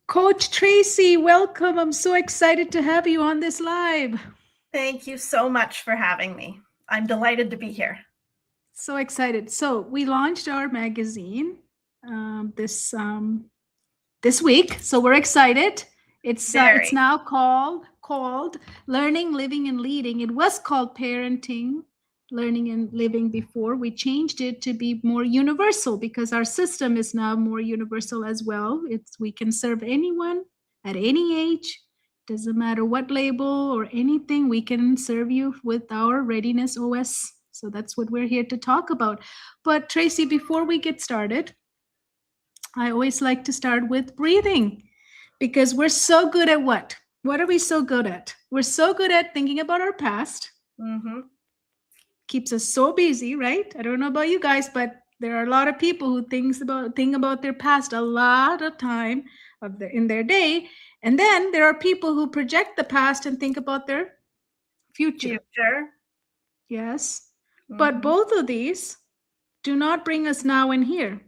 Coach Tracy, welcome. I'm so excited to have you on this live. Thank you so much for having me. I'm delighted to be here. So excited. So we launched our magazine this week. So we're excited. It's now called Learning, Living, and Leading. It was called Parenting, Learning, and Living before. We changed it to be more universal because our system is now more universal as well. We can serve anyone at any age. Doesn't matter what label or anything, we can serve you with our Readiness OS. So that's what we're here to talk about. But Tracy, before we get started, I always like to start with breathing because we're so good at what? What are we so good at? We're so good at thinking about our past. Mm-hmm. Keeps us so busy, right? I don't know about you guys, but there are a lot of people who think about their past a lot of time in their day. And then there are people who project the past and think about their future. Yes. Mm-hmm. But both of these do not bring us now and here.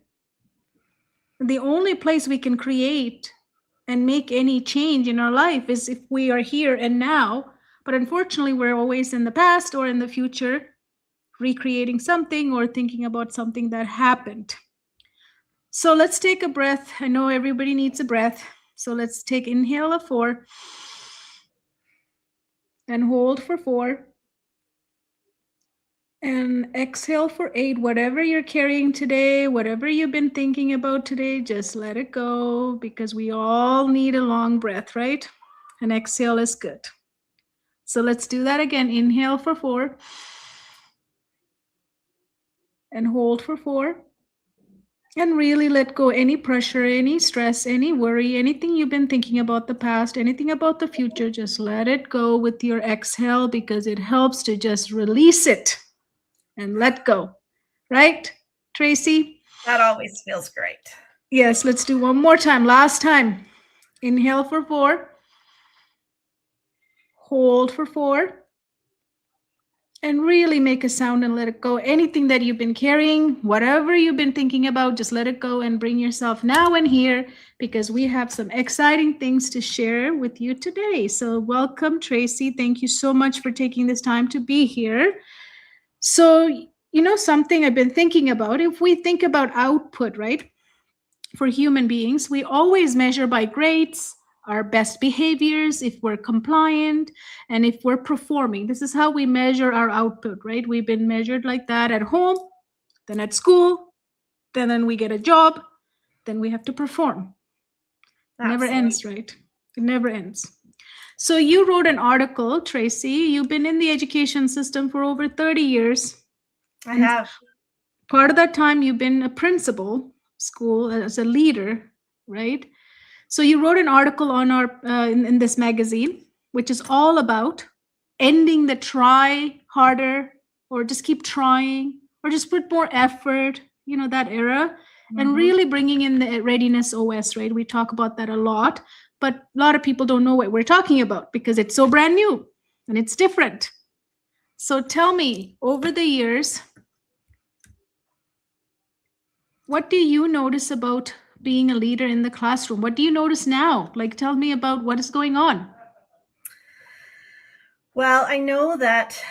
The only place we can create and make any change in our life is if we are here and now. But unfortunately, we're always in the past or in the future, recreating something or thinking about something that happened. So let's take a breath. I know everybody needs a breath. So let's take inhale of 4 and hold for 4. And exhale for 8. Whatever you're carrying today, whatever you've been thinking about today, just let it go because we all need a long breath, right? And exhale is good. So let's do that again. Inhale for 4. And hold for 4. And really let go any pressure, any stress, any worry, anything you've been thinking about the past, anything about the future, just let it go with your exhale because it helps to just release it. And let go. Right, Tracy? That always feels great. Yes, let's do one more time. Last time. Inhale for 4. Hold for 4. And really make a sound and let it go. Anything that you've been carrying, whatever you've been thinking about, just let it go and bring yourself now and here because we have some exciting things to share with you today. So welcome, Tracy. Thank you so much for taking this time to be here. So, something I've been thinking about, if we think about output, right, for human beings, we always measure by grades, our best behaviors, if we're compliant, and if we're performing. This is how we measure our output, right? We've been measured like that at home, then at school, then we get a job, then we have to perform. It never ends, right? It never ends. So you wrote an article, Tracy. You've been in the education system for over 30 years. I have. Part of that time, you've been a principal, school, as a leader, right? So you wrote an article on our in this magazine, which is all about ending the try harder or just keep trying or just put more effort, that era, and really bringing in the Readiness OS, right? We talk about that a lot. But a lot of people don't know what we're talking about because it's so brand new and it's different. So tell me, over the years, what do you notice about being a leader in the classroom? What do you notice now? Like, tell me about what is going on. Well, I know that,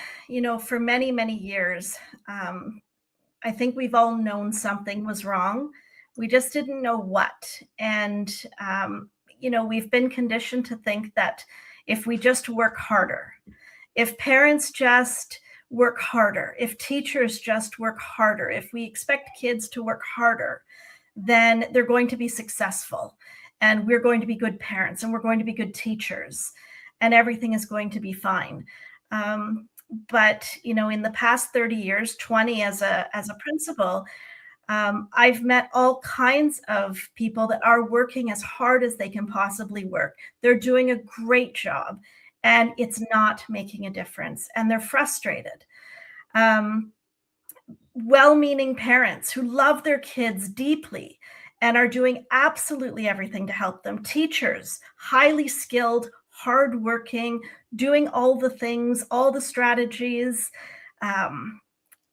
for many, many years, I think we've all known something was wrong. We just didn't know what. And we've been conditioned to think that if we just work harder, if parents just work harder, if teachers just work harder, if we expect kids to work harder, then they're going to be successful and we're going to be good parents and we're going to be good teachers and everything is going to be fine. But, in the past 30 years, 20 as a principal, I've met all kinds of people that are working as hard as they can possibly work. They're doing a great job and it's not making a difference and they're frustrated. Well-meaning parents who love their kids deeply and are doing absolutely everything to help them. Teachers, highly skilled, hardworking, doing all the things, all the strategies, and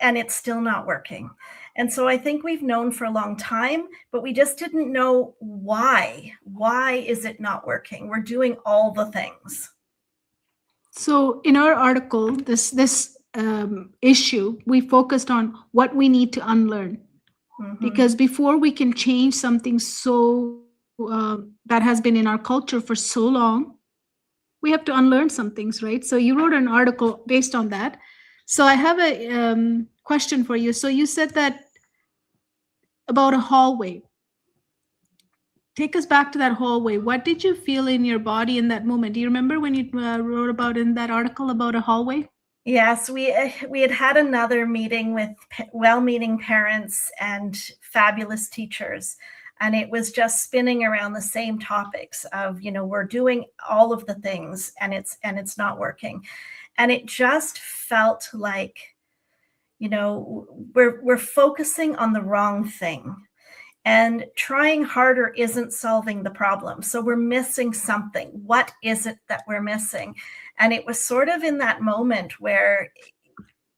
it's still not working. And so I think we've known for a long time, but we just didn't know why. Why is it not working? We're doing all the things. So in our article, this issue, we focused on what we need to unlearn, Mm-hmm. because before we can change something that has been in our culture for so long, we have to unlearn some things, right? So you wrote an article based on that. So I have a question for you. So you said that about a hallway. Take us back to that hallway. What did you feel in your body in that moment? Do you remember when you wrote about in that article about a hallway? Yes, we had another meeting with well-meaning parents and fabulous teachers, and it was just spinning around the same topics of, we're doing all of the things and it's not working. And it just felt like, we're focusing on the wrong thing. And trying harder isn't solving the problem. So we're missing something. What is it that we're missing? And it was sort of in that moment where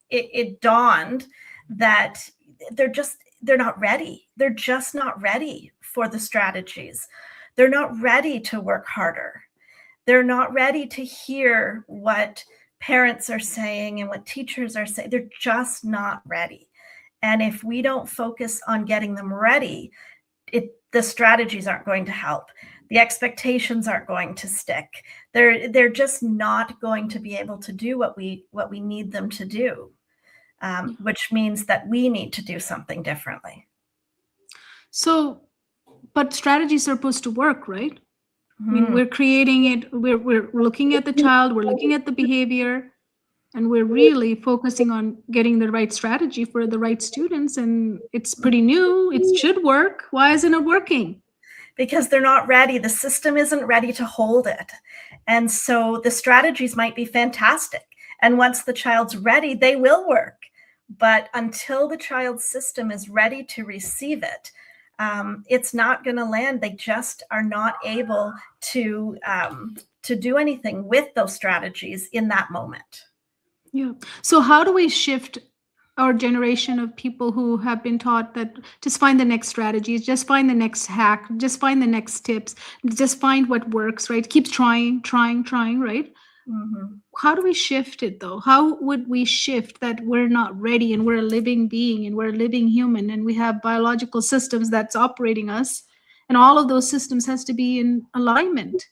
it dawned that they're not ready. They're just not ready for the strategies. They're not ready to work harder. They're not ready to hear what parents are saying and what teachers are saying. They're just not ready. And if we don't focus on getting them ready, the strategies aren't going to help. The expectations aren't going to stick. They're just not going to be able to do what we need them to do, which means that we need to do something differently. So, but strategies are supposed to work, right? I mean, Hmm. we're creating it, we're looking at the child, we're looking at the behavior, and we're really focusing on getting the right strategy for the right students. And it's pretty new, it should work. Why isn't it working? Because they're not ready. The system isn't ready to hold it. And so the strategies might be fantastic. And once the child's ready, they will work. But until the child's system is ready to receive it, it's not going to land. They just are not able to do anything with those strategies in that moment. Yeah. So how do we shift our generation of people who have been taught that just find the next strategies, just find the next hack, just find the next tips, just find what works, right? Keep trying, trying, trying, right? Mm-hmm. How do we shift it though? How would we shift that we're not ready and we're a living being and we're a living human and we have biological systems that's operating us, and all of those systems has to be in alignment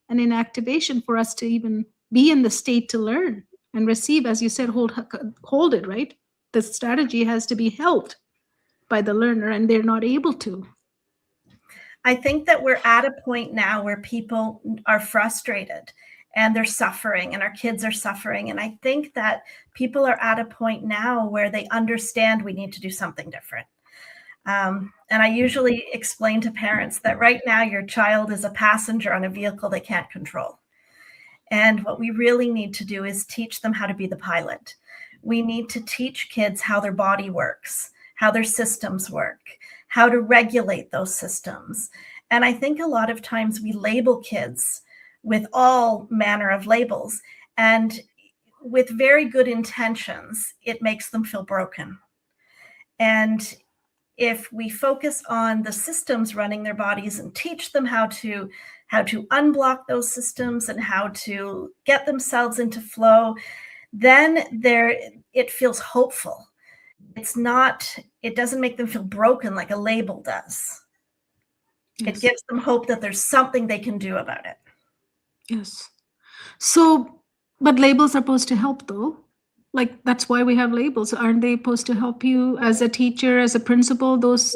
and in activation for us to even be in the state to learn and receive, as you said, hold it, right? The strategy has to be held by the learner and they're not able to. I think that we're at a point now where people are frustrated and they're suffering and our kids are suffering. And I think that people are at a point now where they understand we need to do something different. And I usually explain to parents that right now your child is a passenger on a vehicle they can't control. And what we really need to do is teach them how to be the pilot. We need to teach kids how their body works, how their systems work, how to regulate those systems. And I think a lot of times we label kids with all manner of labels, and with very good intentions, it makes them feel broken. And if we focus on the systems running their bodies and teach them how to unblock those systems and how to get themselves into flow, then it feels hopeful. It doesn't make them feel broken like a label does. Yes. It gives them hope that there's something they can do about it. Yes. So, but labels are supposed to help though. Like that's why we have labels. Aren't they supposed to help you as a teacher, as a principal? Those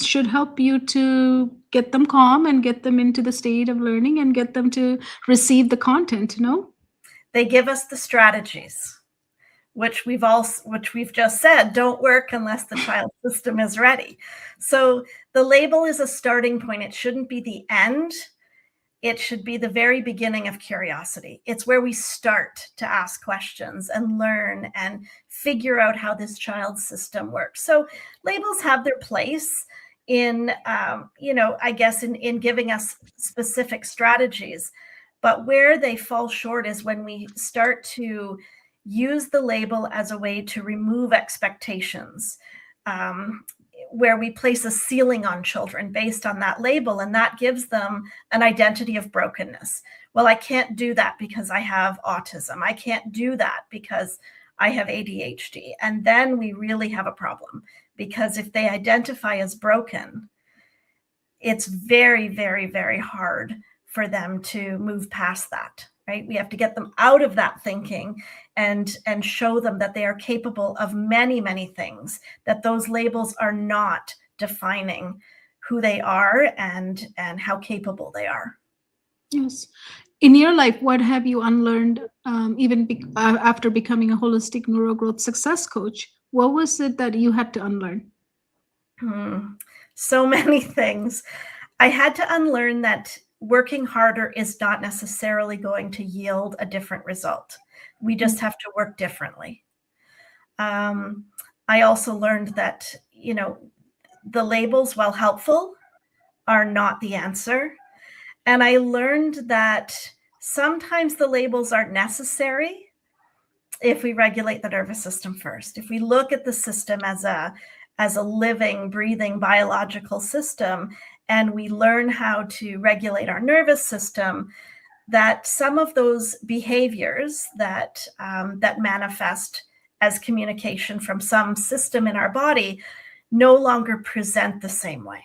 should help you to get them calm and get them into the state of learning and get them to receive the content, no? They give us the strategies, which we've just said don't work unless the child system is ready. So the label is a starting point. It shouldn't be the end. It should be the very beginning of curiosity. It's where we start to ask questions and learn and figure out how this child's system works. So labels have their place in, I guess in giving us specific strategies. But where they fall short is when we start to use the label as a way to remove expectations, where we place a ceiling on children based on that label, and that gives them an identity of brokenness. Well, I can't do that because I have autism. I can't do that because I have ADHD. And then we really have a problem, because if they identify as broken, it's very, very, very hard for them to move past that, right? We have to get them out of that thinking and show them that they are capable of many, many things, that those labels are not defining who they are and how capable they are. Yes. In your life, what have you unlearned, after becoming a holistic neurogrowth success coach? What was it that you had to unlearn? So many things. I had to unlearn that working harder is not necessarily going to yield a different result. We just have to work differently. I also learned that, the labels, while helpful, are not the answer. And I learned that sometimes the labels aren't necessary if we regulate the nervous system first. If we look at the system as a living, breathing, biological system, and we learn how to regulate our nervous system, that some of those behaviors that manifest as communication from some system in our body no longer present the same way.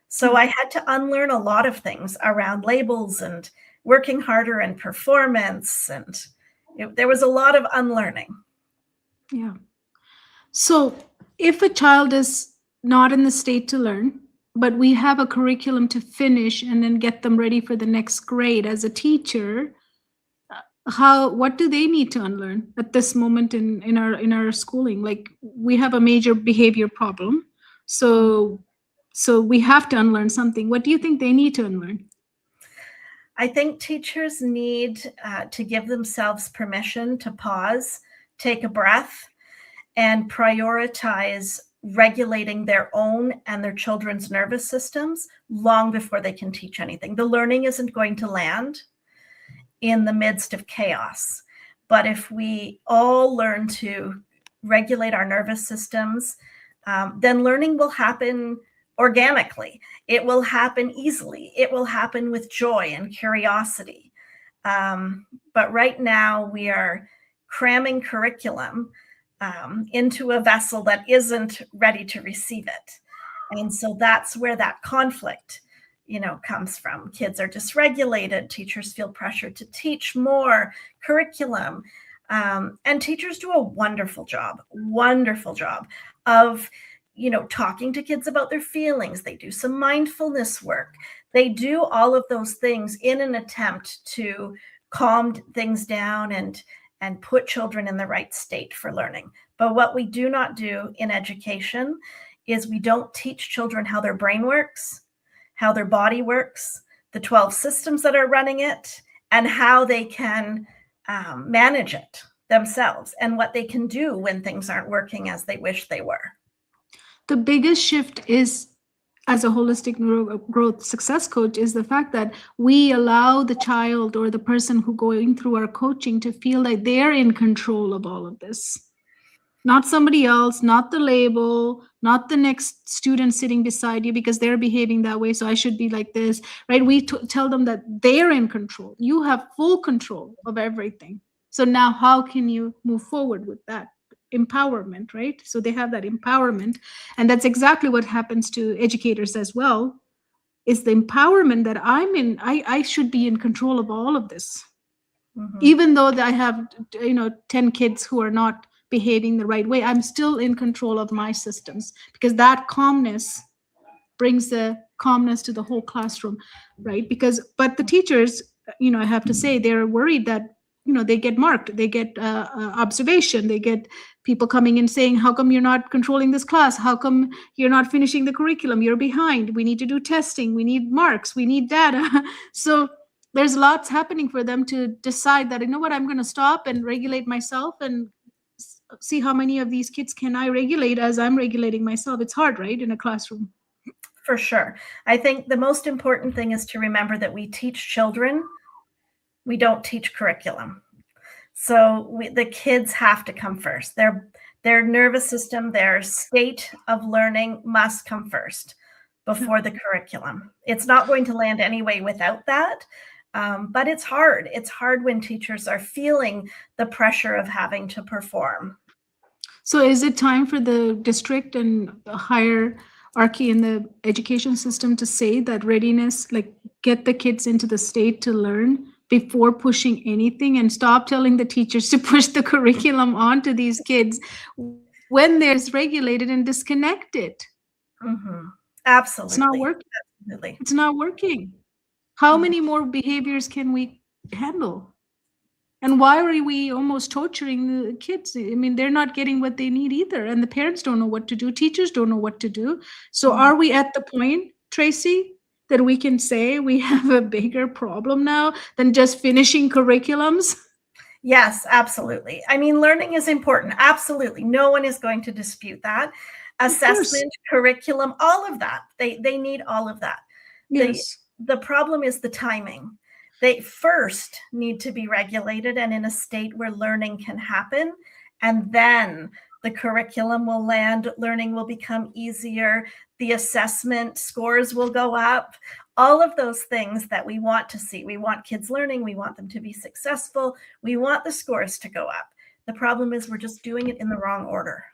So I had to unlearn a lot of things around labels and working harder and performance, and there was a lot of unlearning. Yeah. So if a child is not in the state to learn, but we have a curriculum to finish and then get them ready for the next grade, as a teacher, what do they need to unlearn at this moment in our schooling? Like, we have a major behavior problem. So we have to unlearn something. What do you think they need to unlearn? I think teachers need to give themselves permission to pause, take a breath, and prioritize regulating their own and their children's nervous systems long before they can teach anything. The learning isn't going to land in the midst of chaos. But if we all learn to regulate our nervous systems, then learning will happen organically. It will happen easily. It will happen with joy and curiosity. But right now we are cramming curriculum into a vessel that isn't ready to receive it. And so that's where that conflict, comes from. Kids are dysregulated. Teachers feel pressure to teach more curriculum. And teachers do a wonderful job of, talking to kids about their feelings. They do some mindfulness work. They do all of those things in an attempt to calm things down and put children in the right state for learning. But what we do not do in education is we don't teach children how their brain works, how their body works, the 12 systems that are running it, and how they can manage it themselves, and what they can do when things aren't working as they wish they were. The biggest shift is, as a holistic neurogrowth success coach, is the fact that we allow the child or the person who going through our coaching to feel like they're in control of all of this. Not somebody else, not the label, not the next student sitting beside you because they're behaving that way, so I should be like this, right? We tell them that they're in control. You have full control of everything. So now how can you move forward with that? Empowerment, right? So they have that empowerment. And that's exactly what happens to educators as well, is the empowerment that I should be in control of all of this. Mm-hmm. Even though I have 10 kids who are not behaving the right way, I'm still in control of my systems, because that calmness brings the calmness to the whole classroom, right? But the teachers, I have to say, they're worried that they get marked, they get observation, they get people coming in saying, how come you're not controlling this class? How come you're not finishing the curriculum? You're behind. We need to do testing. We need marks. We need data. So there's lots happening for them to decide that, I'm going to stop and regulate myself and see how many of these kids can I regulate as I'm regulating myself. It's hard, right, in a classroom? For sure. I think the most important thing is to remember that we teach children. We don't teach curriculum. So the kids have to come first. Their nervous system, their state of learning must come first before the curriculum. It's not going to land anyway without that. But it's hard. It's hard when teachers are feeling the pressure of having to perform. So is it time for the district and the hierarchy in the education system to say that readiness, like get the kids into the state to learn before pushing anything, and stop telling the teachers to push the curriculum onto these kids when there's regulated and disconnected? Mm-hmm. It's not Absolutely. working. Absolutely. It's not working. How Mhm. many more behaviors can we handle? And why are we almost torturing the kids? I mean, they're not getting what they need either. And the parents don't know what to do. Teachers don't know what to do. So Mhm. are we at the point, Tracy, that we can say we have a bigger problem now than just finishing curriculums? Yes, absolutely. I mean, learning is important. Absolutely. No one is going to dispute that. Of course. Assessment, curriculum, all of that. They need all of that. The Yes. the problem is the timing. They first need to be regulated and in a state where learning can happen, and then the curriculum will land, learning will become easier, the assessment scores will go up, all of those things that we want to see. We want kids learning, we want them to be successful, we want the scores to go up. The problem is we're just doing it in the wrong order.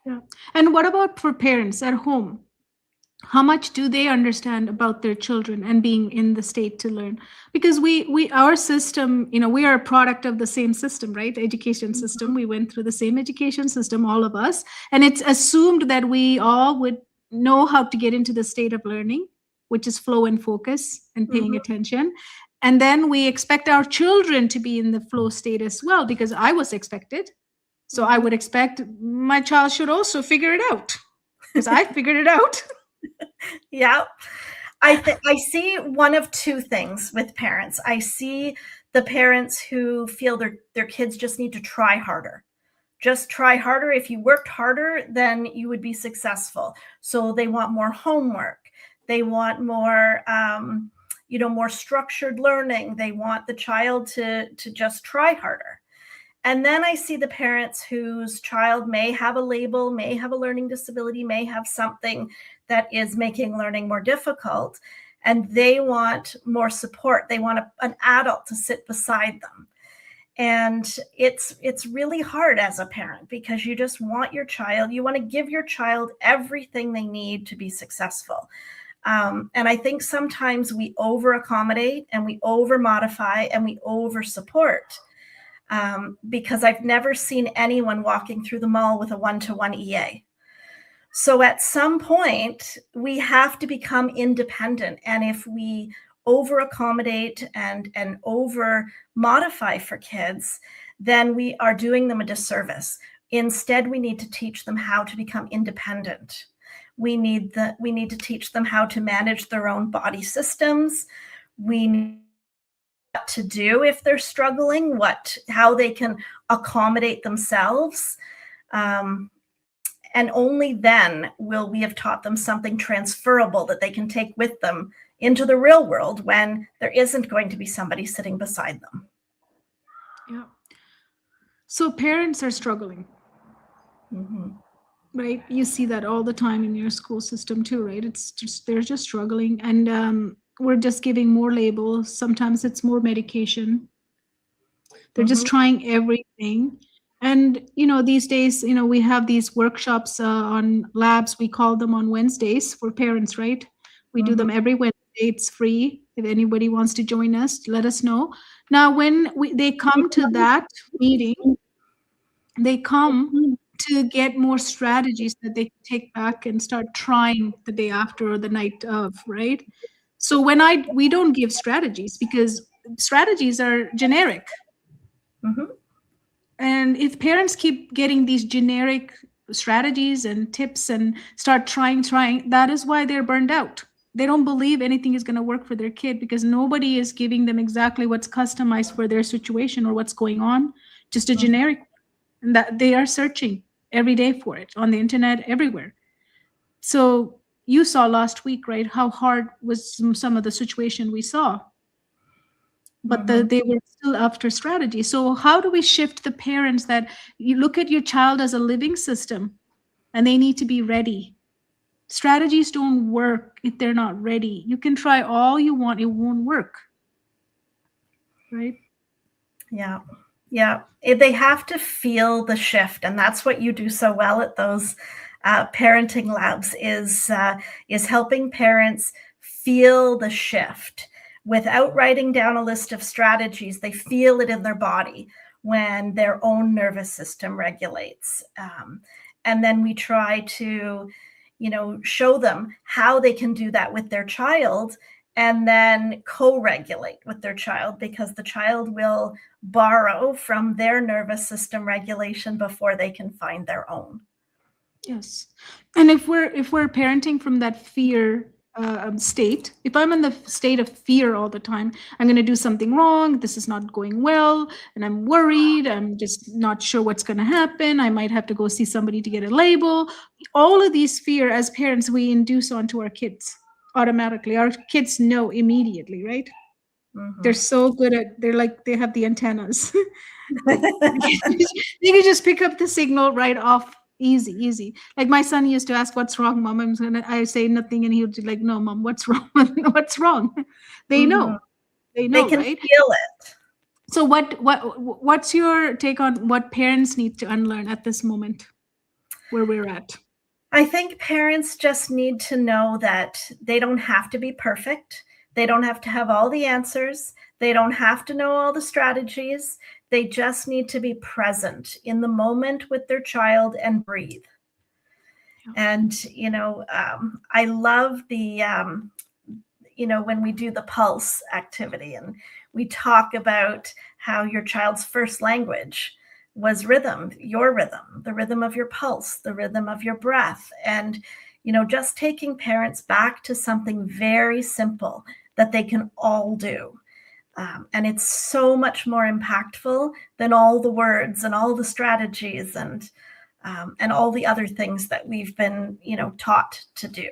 Yeah. And what about for parents at home? How much do they understand about their children and being in the state to learn? Because we our system, we are a product of the same system, right? Education system. Mhm. We went through the same education system, all of us, and it's assumed that we all would know how to get into the state of learning, which is flow and focus and paying Mhm. attention. And then we expect our children to be in the flow state as well, because I was expected. So I Mhm. would expect my child should also figure it out, because I figured it out. Yeah. I see one of two things with parents. I see the parents who feel their kids just need to try harder. Just try harder. If you worked harder, then you would be successful. So they want more homework. They want more more structured learning. They want the child to just try harder. And then I see the parents whose child may have a label, may have a learning disability, may have something that is making learning more difficult, and they want more support. They want an adult to sit beside them. And it's really hard as a parent because you just want your child, you want to give your child everything they need to be successful. And I think sometimes we over accommodate and we over modify and we over support, because I've never seen anyone walking through the mall with a one-to-one EA. So at some point, we have to become independent. And if we over accommodate and over modify for kids, then we are doing them a disservice. Instead, we need to teach them how to become independent. We need to teach them how to manage their own body systems. We need what to do if they're struggling, how they can accommodate themselves. And only then will we have taught them something transferable that they can take with them into the real world when there isn't going to be somebody sitting beside them. Yeah. So parents are struggling, Mm-hmm. right? You see that all the time in your school system too, right? It's just they're just struggling, and we're just giving more labels. Sometimes it's more medication. They're just Mm-hmm. trying everything. And these days, we have these workshops on labs. We call them on Wednesdays for parents, right? We do Mm-hmm. them every Wednesday. It's free. If anybody wants to join us, let us know. Now, when they come to that meeting, they come to get more strategies that they can take back and start trying the day after or the night of, right? So we don't give strategies because strategies are generic. Mm-hmm. And if parents keep getting these generic strategies and tips and start trying, that is why they're burned out. They don't believe anything is going to work for their kid because nobody is giving them exactly what's customized for their situation or what's going on, just a Mm-hmm. generic one. And that they are searching every day for it on the internet, everywhere. So you saw last week, right, how hard was some of the situation we saw. but Mm-hmm. they were still after strategy. So how do we shift the parents that you look at your child as a living system and they need to be ready? Strategies don't work if they're not ready. You can try all you want, it won't work. Right? Yeah. Yeah. They have to feel the shift. And that's what you do so well at those parenting labs is helping parents feel the shift without writing down a list of strategies. They feel it in their body when their own nervous system regulates. And then we try to, show them how they can do that with their child and then co-regulate with their child, because the child will borrow from their nervous system regulation before they can find their own. Yes. And if we're parenting from that fear state, if I'm in the state of fear all the time, I'm going to do something wrong, this is not going well, and I'm worried, I'm just not sure what's going to happen, I might have to go see somebody to get a label. All of these fear as parents we induce onto our kids automatically. Our kids know immediately, right? They're Mm-hmm. so good at, they're like, they have the antennas. They can just pick up the signal right off, easy. Like my son used to ask, "What's wrong, mom?" I say nothing, and he would be like, "No, mom, what's wrong? What's wrong?" They Mm-hmm. know, they They know, can right? feel it. So what's your take on what parents need to unlearn at this moment where we're at? I think parents just need to know that they don't have to be perfect. They don't have to have all the answers. They don't have to know all the strategies. They just need to be present in the moment with their child and breathe. And, I love when we do the pulse activity and we talk about how your child's first language was rhythm, your rhythm, the rhythm of your pulse, the rhythm of your breath. And, just taking parents back to something very simple that they can all do. And it's so much more impactful than all the words and all the strategies and all the other things that we've been, taught to do.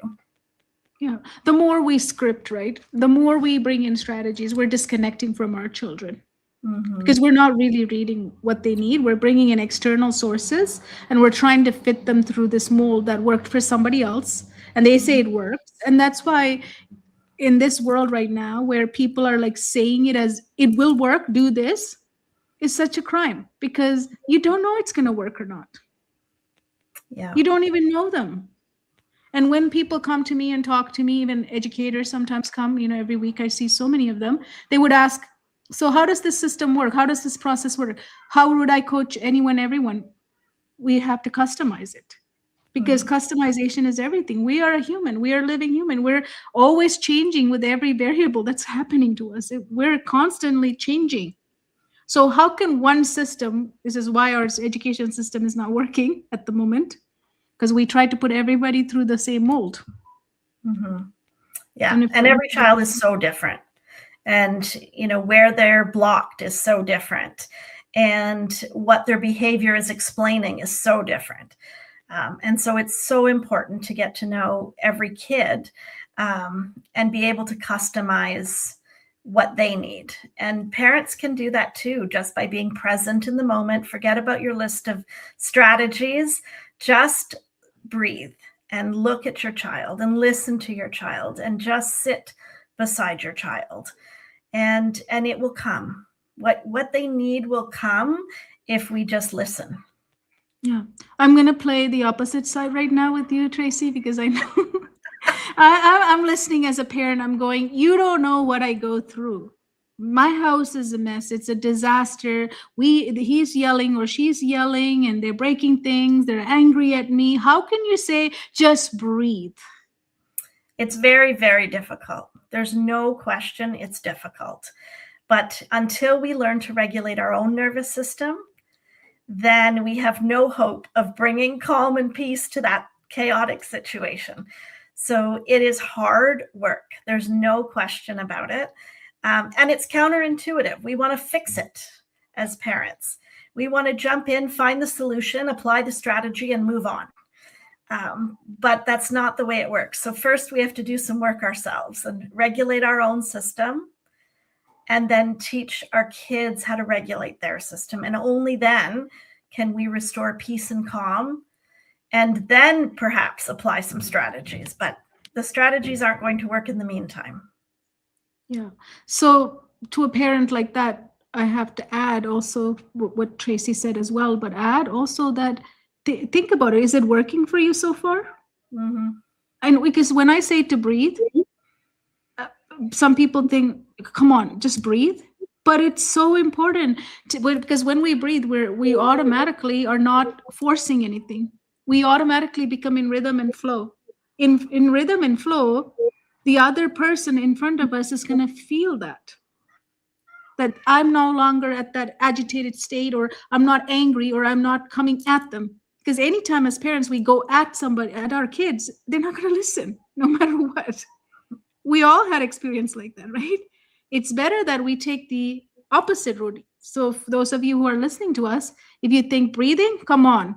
Yeah. The more we script, right? The more we bring in strategies, we're disconnecting from our children. Mm-hmm. Because we're not really reading what they need. We're bringing in external sources and we're trying to fit them through this mold that worked for somebody else. And they say it works. And that's why in this world right now, where people are like saying it as it will work, do this, is such a crime because you don't know it's going to work or not. Yeah. You don't even know them. And when people come to me and talk to me, even educators sometimes come, every week I see so many of them, they would ask, so how does this system work? How does this process work? How would I coach anyone, everyone? We have to customize it because Mm-hmm. customization is everything. We are a human. We are a living human. We're always changing with every variable that's happening to us. We're constantly changing. So how can one system, this is why our education system is not working at the moment, because we try to put everybody through the same mold. Mm-hmm. Yeah. And if And every child is so different. And, where they're blocked is so different. And what their behavior is explaining is so different. And so it's so important to get to know every kid and be able to customize what they need. And parents can do that too, just by being present in the moment. Forget about your list of strategies. Just breathe and look at your child and listen to your child and just sit beside your child. And it will come. What they need will come if we just listen. Yeah, I'm gonna play the opposite side right now with you, Tracy, because I know I'm listening as a parent. I'm going, you don't know what I go through. My house is a mess. It's a disaster. He's yelling or she's yelling, and they're breaking things. They're angry at me. How can you say just breathe? It's very, very difficult. There's no question it's difficult. But until we learn to regulate our own nervous system, then we have no hope of bringing calm and peace to that chaotic situation. So it is hard work. There's no question about it. And it's counterintuitive. We want to fix it as parents. We want to jump in, find the solution, apply the strategy, and move on. But that's not the way it works. So first we have to do some work ourselves and regulate our own system and then teach our kids how to regulate their system. And only then can we restore peace and calm, and then perhaps apply some strategies. But the strategies aren't going to work in the meantime. Yeah. So to a parent like that, I have to add also what Tracy said as well, but add also that think about it. Is it working for you so far? Mm-hmm. And because when I say to breathe, some people think, come on, just breathe. But it's so important because when we breathe, we automatically are not forcing anything. We automatically become in rhythm and flow. In rhythm and flow, the other person in front of us is going to feel that I'm no longer at that agitated state, or I'm not angry, or I'm not coming at them. Because anytime as parents we go at somebody, at our kids, they're not going to listen no matter what. We all had experience like that, right? It's better that we take the opposite route. So for those of you who are listening to us, if you think breathing, come on.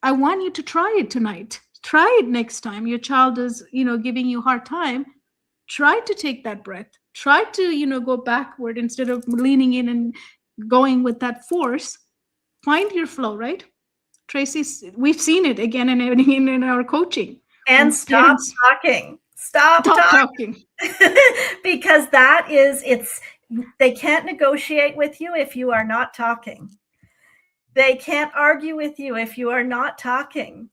I want you to try it tonight. Try it next time your child is, giving you a hard time. Try to take that breath. Try to, go backward instead of leaning in and going with that force. Find your flow, right? Tracy, we've seen it again and again in our coaching. And When stop parents talking. Stop talking. Because they can't negotiate with you if you are not talking. They can't argue with you if you are not talking.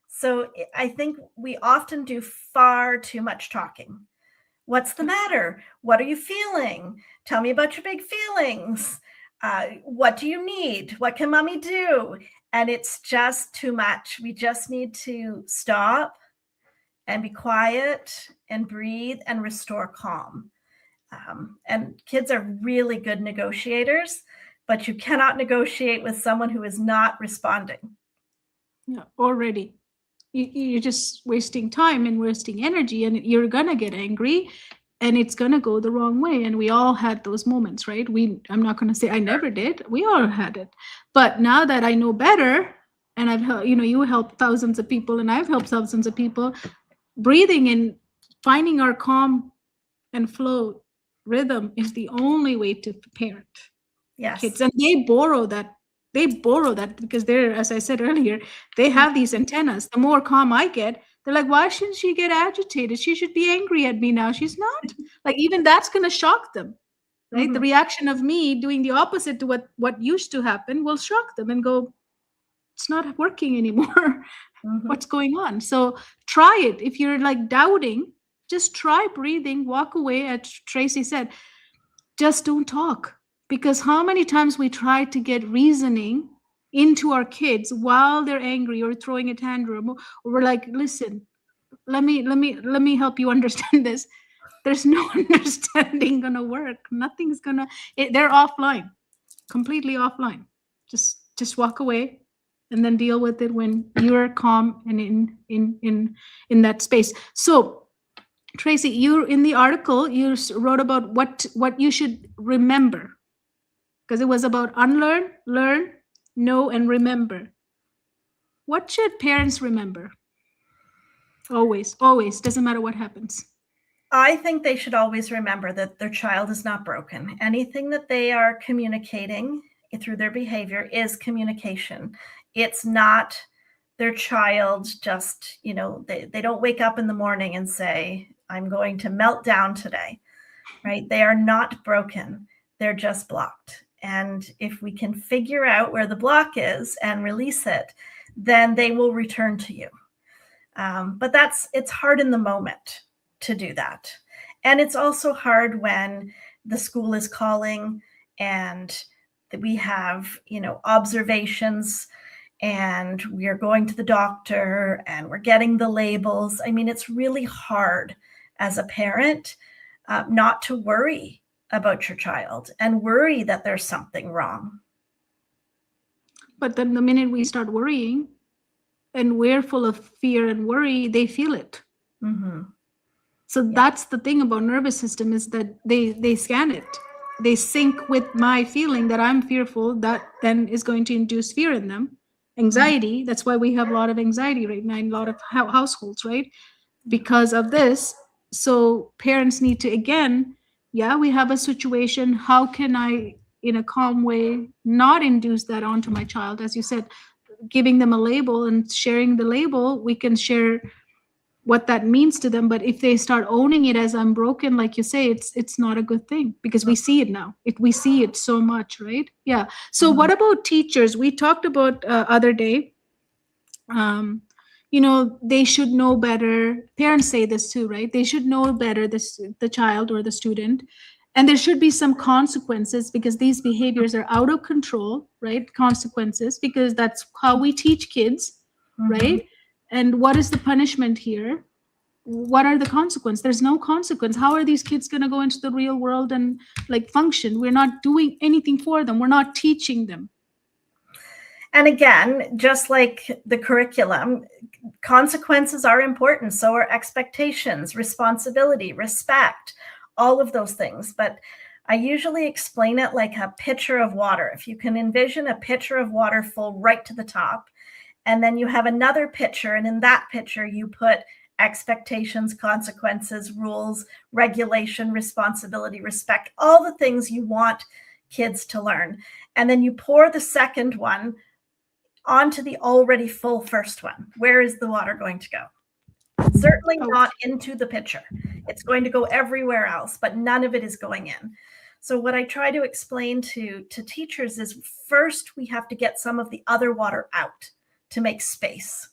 So I think we often do far too much talking. What's the matter? What are you feeling? Tell me about your big feelings. What do you need? What can mommy do? And it's just too much. We just need to stop and be quiet and breathe and restore calm. And kids are really good negotiators, but you cannot negotiate with someone who is not responding. Yeah, already. You're just wasting time and wasting energy, and you're gonna get angry, and it's gonna go the wrong way. And we all had those moments, right? I'm not gonna say I never did. We all had it. But now that I know better, and I've helped, you helped thousands of people, and I've helped thousands of people, breathing and finding our calm and flow rhythm is the only way to parent Yes. kids. And they borrow that because they're, as I said earlier, they have these antennas. The more calm I get, they're like, why shouldn't she get agitated? She should be angry at me now. She's not. Like, even that's going to shock them, right? Mm-hmm. The reaction of me doing the opposite to what used to happen will shock them and go, it's not working anymore. Mm-hmm. What's going on? So try it. If you're like doubting, just try breathing, walk away. As Tracy said, just don't talk. Because how many times we try to get reasoning into our kids while they're angry or throwing a tantrum, or we're like, listen, let me help you understand this. There's no understanding gonna work. Nothing's gonna. They're offline, completely offline. Just walk away, and then deal with it when you're calm and in that space. So Tracy, you in the article you wrote about what you should remember, because it was about unlearn, learn, know, and remember. What should parents remember? Always, always, doesn't matter what happens. I think they should always remember that their child is not broken. Anything that they are communicating through their behavior is communication. It's not their child just, they don't wake up in the morning and say, I'm going to melt down today, right? They are not broken. They're just blocked. And if we can figure out where the block is and release it, then they will return to you. But it's hard in the moment to do that. And it's also hard when the school is calling and we have, observations, and we are going to the doctor and we're getting the labels. I mean, it's really hard as a parent not to worry about your child and worry that there's something wrong. But then the minute we start worrying and we're full of fear and worry, they feel it. Mm-hmm. So that's the thing about nervous system, is that they scan it. They sync with my feeling that I'm fearful. That then is going to induce fear in them. Anxiety. That's why we have a lot of anxiety right now in a lot of households, right? Because of this. So parents need to, again, Yeah, we have a situation. How can I, in a calm way, not induce that onto my child? As you said, giving them a label and sharing the label, we can share what that means to them. But if they start owning it as I'm broken, like you say, it's not a good thing, because we see it now. We see it so much, right? Yeah. So Mhm. what about teachers? We talked about other day, um, they should know better. Parents say this too, right? They should know better, the child or the student, and there should be some consequences, because these behaviors are out of control, right? Consequences, because that's how we teach kids, Mhm. right? And what is the punishment here? What are the consequences? There's no consequence. How are these kids going to go into the real world and like function? We're not doing anything for them. We're not teaching them. And again, just like the curriculum, consequences are important. So are expectations, responsibility, respect, all of those things. But I usually explain it like a pitcher of water. If you can envision a pitcher of water full right to the top, and then you have another pitcher, and in that pitcher, you put expectations, consequences, rules, regulation, responsibility, respect, all the things you want kids to learn. And then you pour the second one onto the already full first one. Where is the water going to go? Certainly Oh, not into the pitcher. It's going to go everywhere else, but none of it is going in. So what I try to explain to teachers is, first we have to get some of the other water out to make space.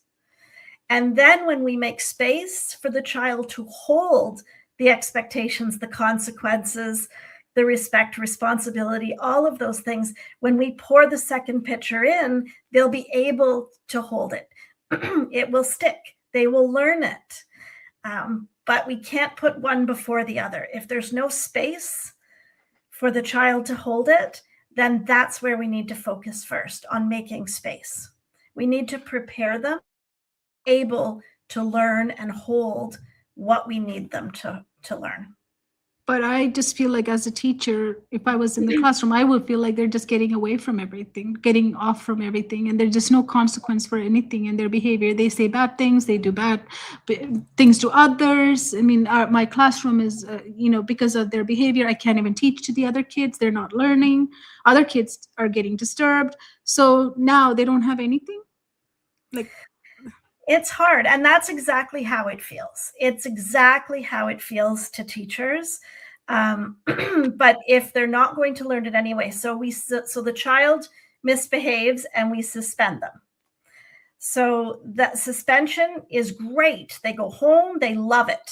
And then when we make space for the child to hold the expectations, the consequences, the respect, responsibility, all of those things, when we pour the second pitcher in, they'll be able to hold it. It will stick. They will learn it. But we can't put one before the other. If there's no space for the child to hold it, then that's where we need to focus first, on making space. We need to prepare them able to learn and hold what we need them to learn. but I just feel like, as a teacher, if I was in the classroom, I would feel like they're just getting away from everything, getting off from everything, and there's just no consequence for anything in their behavior. They say bad things, they do bad things to others. I mean, my classroom is, because of their behavior, I can't even teach to the other kids. They're not learning. Other kids are getting disturbed. So now they don't have anything. Like, It's hard, and that's exactly how it feels. It's exactly how it feels to teachers. But if they're not going to learn it anyway, so the child misbehaves and we suspend them. So that suspension is great. They go home, they love it,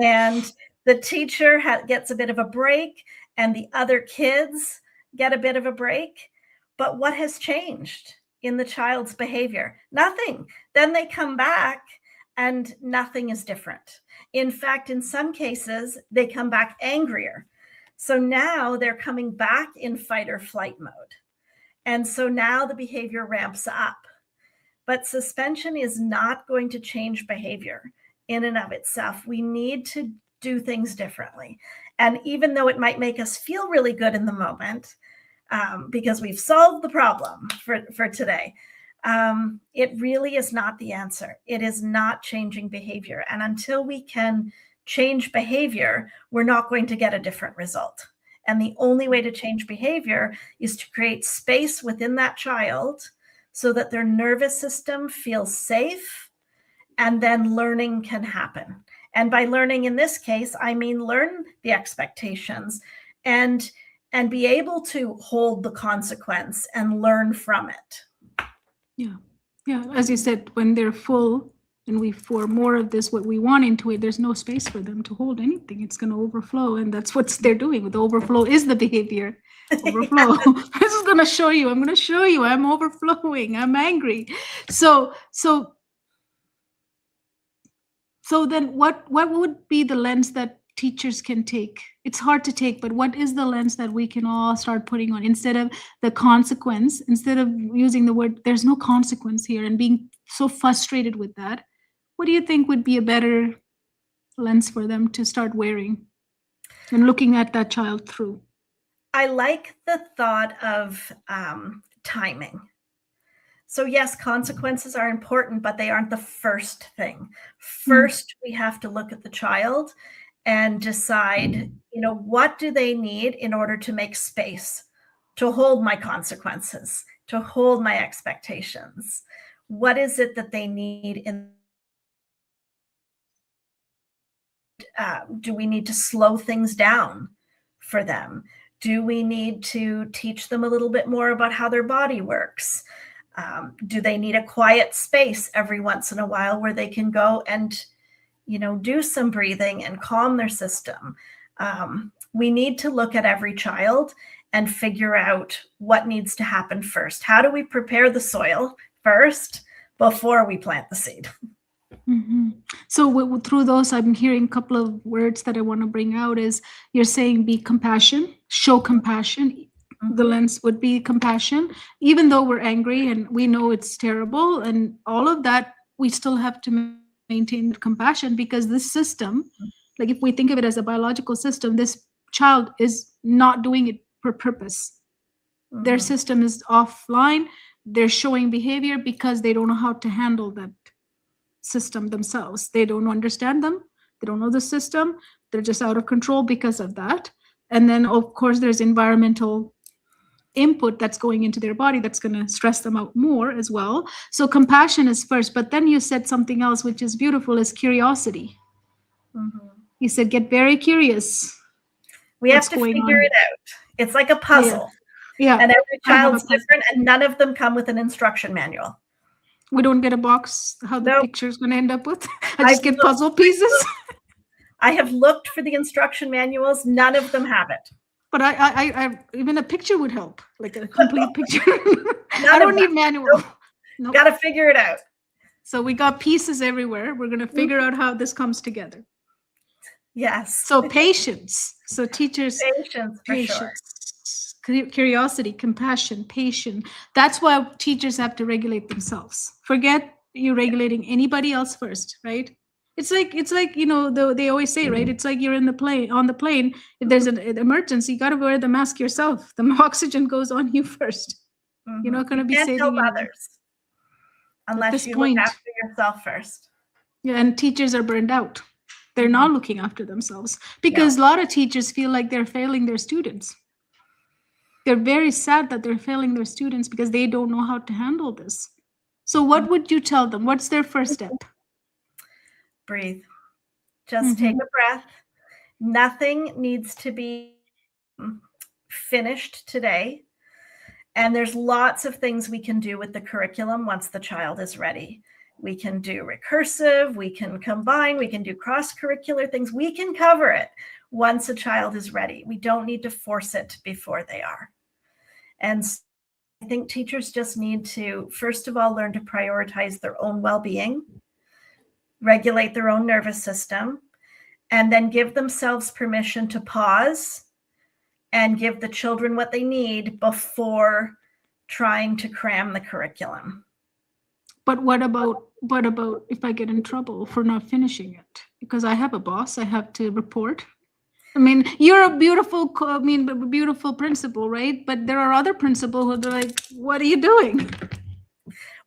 and the teacher gets a bit of a break, and the other kids get a bit of a break. But what has changed in the child's behavior? Nothing. Then they come back and nothing is different. In fact, in some cases, they come back angrier. So now they're coming back in fight or flight mode. And so now the behavior ramps up. But suspension is not going to change behavior in and of itself. We need to do things differently. And even though it might make us feel really good in the moment, because we've solved the problem for today, it really is not the answer. It is not changing behavior. And until we can change behavior, we're not going to get a different result. And the only way to change behavior is to create space within that child so that their nervous system feels safe, and then learning can happen. And by learning in this case, I mean learn the expectations and be able to hold the consequence and learn from it. yeah. Yeah. As you said, when they're full and we pour more of this, what we want into it, there's no space for them to hold anything. It's going to overflow. And that's what they're doing. The overflow is the behavior. Overflow. This is going to show you. I'm going to show you. I'm overflowing. I'm angry. So then what would be the lens that teachers can take? It's hard to take, but what is the lens that we can all start putting on, instead of the consequence, instead of using the word there's no consequence here and being so frustrated with that? What do you think would be a better lens for them to start wearing and looking at that child through? I like the thought of timing. So yes, consequences are important, but they aren't the first thing. First, we have to look at the child and decide, what do they need in order to make space to hold my consequences, to hold my expectations? What is it that they need do we need to slow things down for them? Do we need to teach them a little bit more about how their body works? Do they need a quiet space every once in a while where they can go and, do some breathing and calm their system? We need to look at every child and figure out what needs to happen first. How do we prepare the soil first before we plant the seed? Mm-hmm. So through those, I'm hearing a couple of words that I want to bring out. Is you're saying be compassion, show compassion. Mm-hmm. The lens would be compassion, even though we're angry and we know it's terrible and all of that, we still have to maintain compassion, because this system, like if we think of it as a biological system, this child is not doing it for purpose. Mm-hmm. Their system is offline. They're showing behavior because they don't know how to handle that system themselves. They don't understand them. They don't know the system. They're just out of control because of that. And then, of course, there's environmental input that's going into their body that's going to stress them out more as well. So compassion is first. But then you said something else, which is beautiful, is curiosity. Mm-hmm. You said, get very curious. We have to figure it out. It's like a puzzle. Yeah. And every child's different, and none of them come with an instruction manual. We don't get a box, how the picture is going to end up with. I just get puzzle pieces. I have looked for the instruction manuals. None of them have it. But I even a picture would help, like a complete picture. I don't need manual. Nope. Got to figure it out. So we got pieces everywhere. We're going to figure out how this comes together. Yes. So patience. So teachers. Patience, for sure. Curiosity, compassion, patience. That's why teachers have to regulate themselves. Forget you regulating anybody else first, right? It's like they always say, right? It's like you're on the plane. If there's an emergency, you got to wear the mask yourself. The oxygen goes on you first. Mm-hmm. You're not going to be saving help others unless you look after yourself first. Yeah, and teachers are burned out. They're not looking after themselves because a lot of teachers feel like they're failing their students. They're very sad that they're failing their students because they don't know how to handle this. So what would you tell them? What's their first step? Breathe. Just take a breath. Nothing needs to be finished today. And there's lots of things we can do with the curriculum once the child is ready. We can do recursive, we can combine, we can do cross-curricular things. We can cover it once a child is ready. We don't need to force it before they are. And I think teachers just need to, first of all, learn to prioritize their own well-being, regulate their own nervous system, and then give themselves permission to pause and give the children what they need before trying to cram the curriculum. But what about if I get in trouble for not finishing it? Because I have a boss, I have to report. I mean, you're a beautiful principal, right? But there are other principals who are like, what are you doing?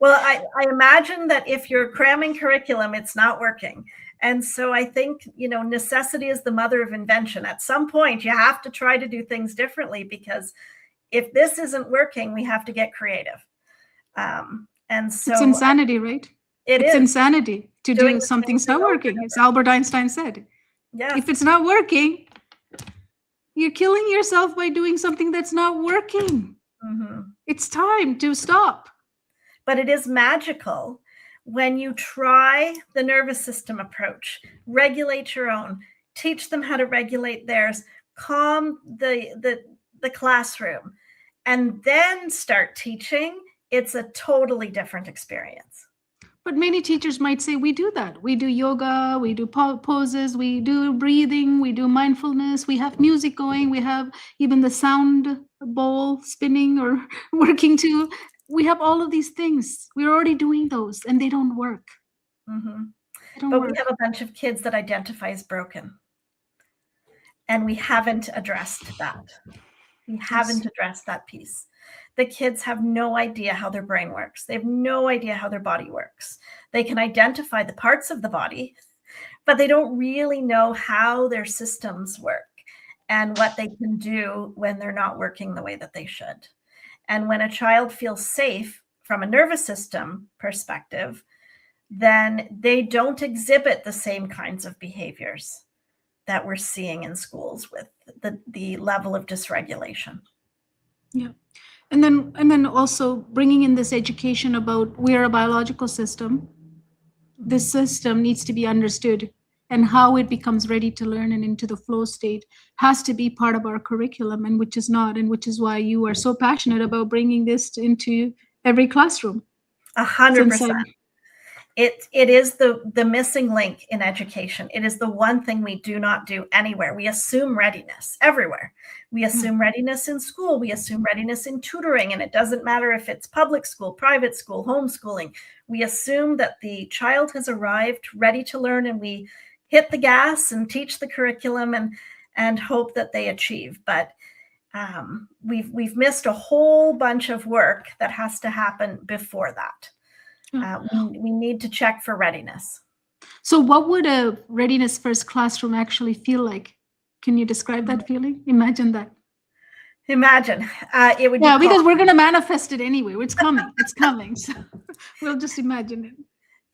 Well, I imagine that if you're cramming curriculum, it's not working. And so I think, necessity is the mother of invention. At some point, you have to try to do things differently, because if this isn't working, we have to get creative. And so it's insanity, right? It's insanity to do something's not working. As Albert Einstein said. Yes. If it's not working, you're killing yourself by doing something that's not working. Mm-hmm. It's time to stop. But it is magical when you try the nervous system approach, regulate your own, teach them how to regulate theirs, calm the classroom, and then start teaching. It's a totally different experience. But many teachers might say, we do that. We do yoga, we do poses, we do breathing, we do mindfulness, we have music going, we have even the sound bowl spinning or working too. We have all of these things. We're already doing those, and they don't work. Mm-hmm. But we have a bunch of kids that identify as broken. And we haven't addressed that. We haven't addressed that piece. The kids have no idea how their brain works. They have no idea how their body works. They can identify the parts of the body, but they don't really know how their systems work and what they can do when they're not working the way that they should. And when a child feels safe from a nervous system perspective, then they don't exhibit the same kinds of behaviors that we're seeing in schools with the level of dysregulation. Yeah. And then also bringing in this education about we're a biological system. This system needs to be understood, and how it becomes ready to learn and into the flow state has to be part of our curriculum, and which is not, and which is why you are so passionate about bringing this into every classroom. 100%. It is the missing link in education. It is the one thing we do not do anywhere. We assume readiness everywhere. We assume readiness in school. We assume readiness in tutoring. And it doesn't matter if it's public school, private school, homeschooling. We assume that the child has arrived ready to learn, and we hit the gas and teach the curriculum and hope that they achieve. But we've missed a whole bunch of work that has to happen before that. We need to check for readiness. So what would a readiness first classroom actually feel like? Can you describe that feeling? Imagine that. Imagine. It would be because we're going to manifest it anyway. It's coming. It's coming. So we'll just imagine it.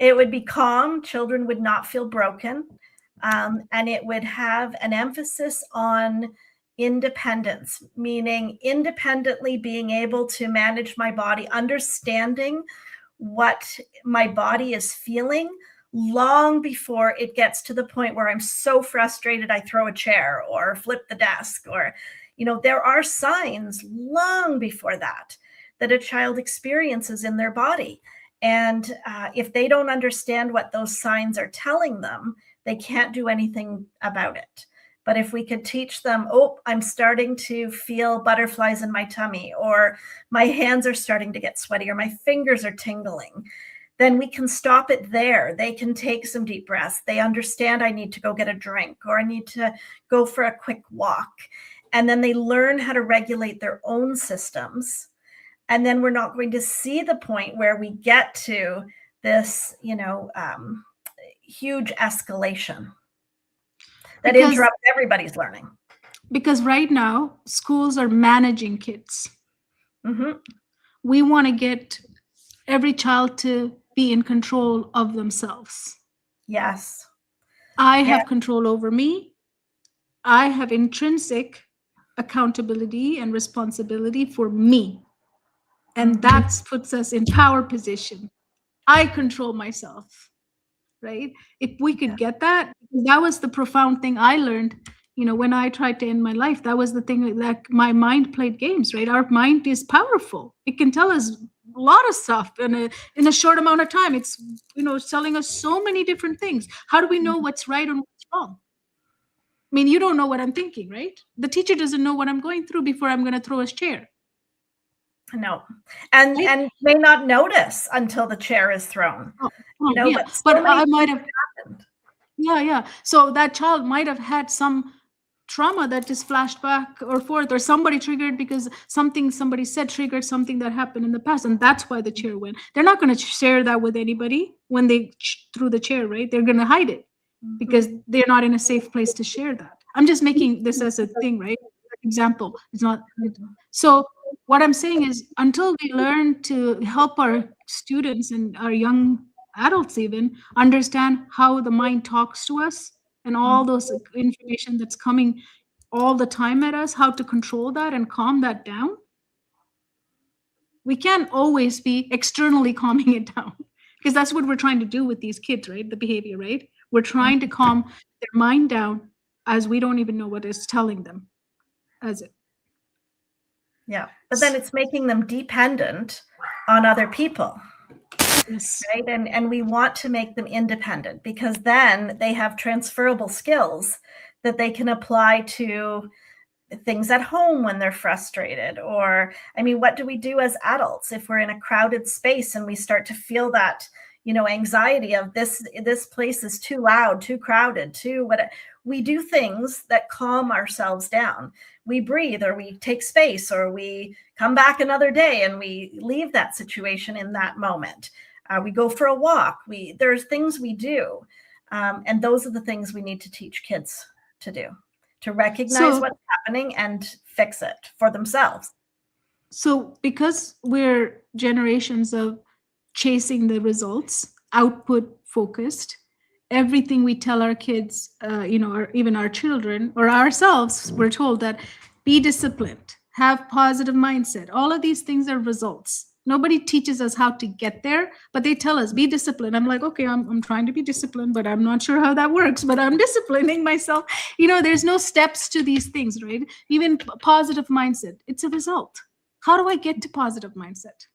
It would be calm. Children would not feel broken. And it would have an emphasis on independence, meaning independently being able to manage my body, understanding what my body is feeling long before it gets to the point where I'm so frustrated I throw a chair or flip the desk, or, there are signs long before that a child experiences in their body. And if they don't understand what those signs are telling them, they can't do anything about it. But if we could teach them, I'm starting to feel butterflies in my tummy, or my hands are starting to get sweaty, or my fingers are tingling, then we can stop it there. They can take some deep breaths. They understand I need to go get a drink, or I need to go for a quick walk. And then they learn how to regulate their own systems. And then we're not going to see the point where we get to this, huge escalation that interrupts everybody's learning. Because right now, schools are managing kids. Mm-hmm. We want to get every child to be in control of themselves. Yes. I have control over me. I have intrinsic accountability and responsibility for me. And that puts us in power position. I control myself, right? If we could get that was the profound thing I learned, when I tried to end my life. That was the thing, that my mind played games, right? Our mind is powerful. It can tell us a lot of stuff in a short amount of time. It's, telling us so many different things. How do we know what's right and what's wrong? I mean, you don't know what I'm thinking, right? The teacher doesn't know what I'm going through before I'm going to throw his chair. No. And may not notice until the chair is thrown. Yeah. But I might have happened. Yeah. So that child might have had some trauma that just flashed back or forth, or somebody triggered because somebody said triggered something that happened in the past, and that's why the chair went. They're not going to share that with anybody when they threw the chair, right? They're going to hide it because they're not in a safe place to share that. I'm just making this as a thing, right? Example. It's not. So what I'm saying is, until we learn to help our students and our young adults even understand how the mind talks to us and all those information that's coming all the time at us, how to control that and calm that down. We can't always be externally calming it down, because that's what we're trying to do with these kids, right? The behavior, right? We're trying to calm their mind down as we don't even know what it's telling them as it. Yeah. But then it's making them dependent on other people. Yes. Right. And we want to make them independent, because then they have transferable skills that they can apply to things at home when they're frustrated. Or, what do we do as adults if we're in a crowded space and we start to feel that, anxiety of this place is too loud, too crowded, we do things that calm ourselves down. We breathe, or we take space, or we come back another day and we leave that situation in that moment. We go for a walk. There's things we do And those are the things we need to teach kids to do, to recognize So, what's happening and fix it for themselves. so because we're generations of chasing the results, output focused, everything we tell our kids, or even our children or ourselves, we're told that be disciplined, have positive mindset. All of these things are results. Nobody teaches us how to get there, but they tell us be disciplined. I'm like, okay, I'm trying to be disciplined, but I'm not sure how that works, but I'm disciplining myself. There's no steps to these things, right? Even positive mindset, it's a result. How do I get to positive mindset?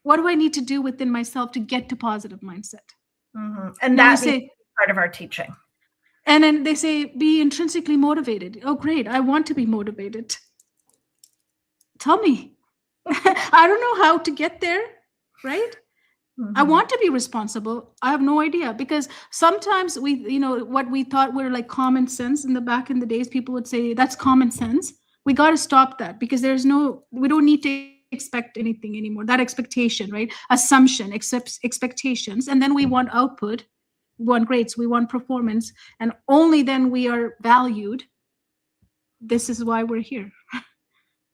What do I need to do within myself to get to positive mindset? Mm-hmm. And Now that needs to be part of our teaching. And then they say, be intrinsically motivated. Oh, great. I want to be motivated. Tell me. I don't know how to get there, right? Mm-hmm. I want to be responsible. I have no idea, because sometimes what we thought were like common sense back in the days, people would say that's common sense. We got to stop that, because we don't need to expect anything anymore. That expectation, right? Assumption, expectations. And then we want output, we want grades, we want performance, and only then we are valued. This is why we're here.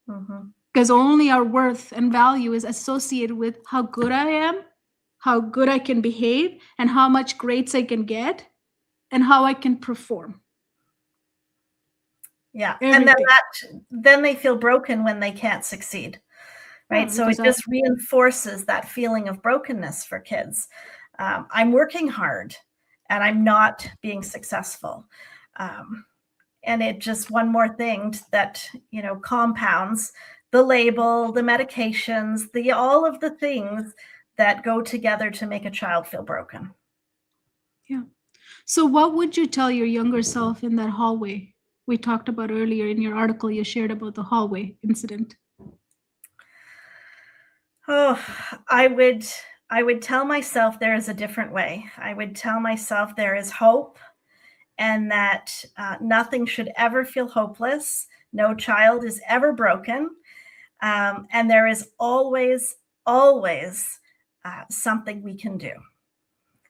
Mm-hmm. Because only our worth and value is associated with how good I am, how good I can behave, and how much grades I can get, and how I can perform. Yeah. Everything. And then they feel broken when they can't succeed. Right. So it just reinforces that feeling of brokenness for kids. I'm working hard and I'm not being successful. And it just one more thing that, compounds the label, the medications, all of the things that go together to make a child feel broken. Yeah. So what would you tell your younger self in that hallway we talked about earlier in your article you shared about the hallway incident? Oh, I would tell myself there is a different way. I would tell myself there is hope, and that nothing should ever feel hopeless. No child is ever broken. And there is always, always something we can do.